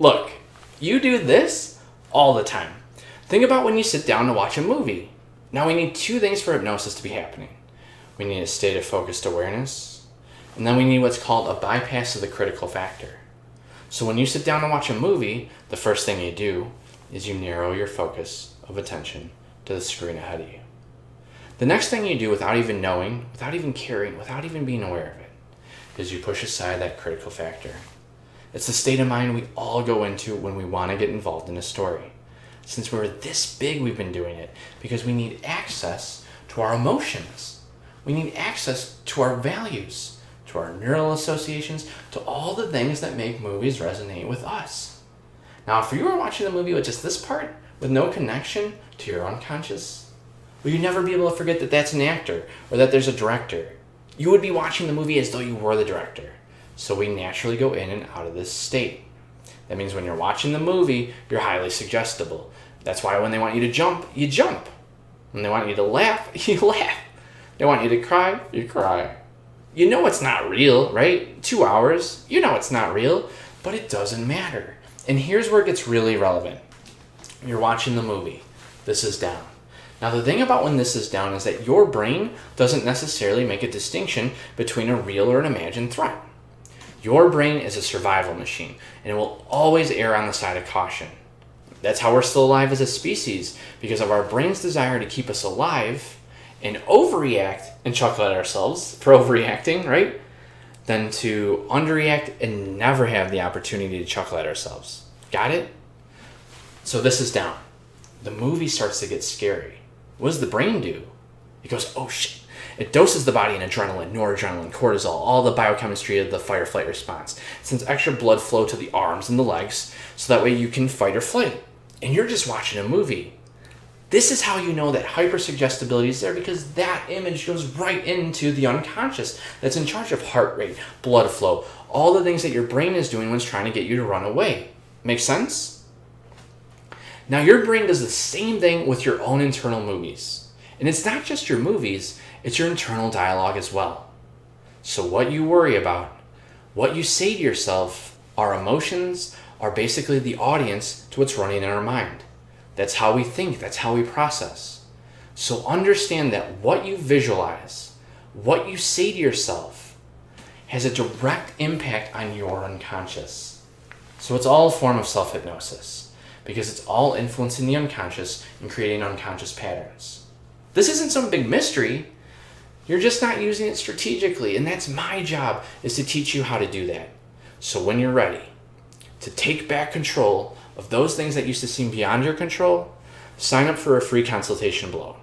Look, you do this all the time. Think about when you sit down to watch a movie. Now we need two things for hypnosis to be happening. We need a state of focused awareness, and then we need what's called a bypass of the critical factor. So when you sit down to watch a movie, the first thing you do is you narrow your focus of attention to the screen ahead of you. The next thing you do without even knowing, without even caring, without even being aware of it, is you push aside that critical factor. It's the state of mind we all go into when we want to get involved in a story. Since we're this big, we've been doing it because we need access to our emotions. We need access to our values, to our neural associations, to all the things that make movies resonate with us. Now, if you were watching the movie with just this part, with no connection to your unconscious, will you never be able to forget that that's an actor or that there's a director? You would be watching the movie as though you were the director. So we naturally go in and out of this state. That means when you're watching the movie, you're highly suggestible. That's why when they want you to jump, you jump. When they want you to laugh, you laugh. They want you to cry, you cry. You know it's not real, right? 2 hours, you know it's not real, but it doesn't matter. And here's where it gets really relevant. You're watching the movie. This is down. Now the thing about when this is down is that your brain doesn't necessarily make a distinction between a real or an imagined threat. Your brain is a survival machine, and it will always err on the side of caution. That's how we're still alive as a species, because of our brain's desire to keep us alive and overreact and chuckle at ourselves for overreacting, right? Than to underreact and never have the opportunity to chuckle at ourselves. Got it? So this is down. The movie starts to get scary. What does the brain do? It goes, oh shit. It doses the body in adrenaline, noradrenaline, cortisol, all the biochemistry of the fight-or-flight response. It sends extra blood flow to the arms and the legs, so that way you can fight or flight. And you're just watching a movie. This is how you know that hypersuggestibility is there, because that image goes right into the unconscious that's in charge of heart rate, blood flow, all the things that your brain is doing when it's trying to get you to run away. Make sense? Now your brain does the same thing with your own internal movies. And it's not just your movies, it's your internal dialogue as well. So what you worry about, what you say to yourself, our emotions are basically the audience to what's running in our mind. That's how we think, that's how we process. So understand that what you visualize, what you say to yourself, has a direct impact on your unconscious. So it's all a form of self-hypnosis, because it's all influencing the unconscious and creating unconscious patterns. This isn't some big mystery. You're just not using it strategically, and that's my job, is to teach you how to do that. So when you're ready to take back control of those things that used to seem beyond your control, sign up for a free consultation below.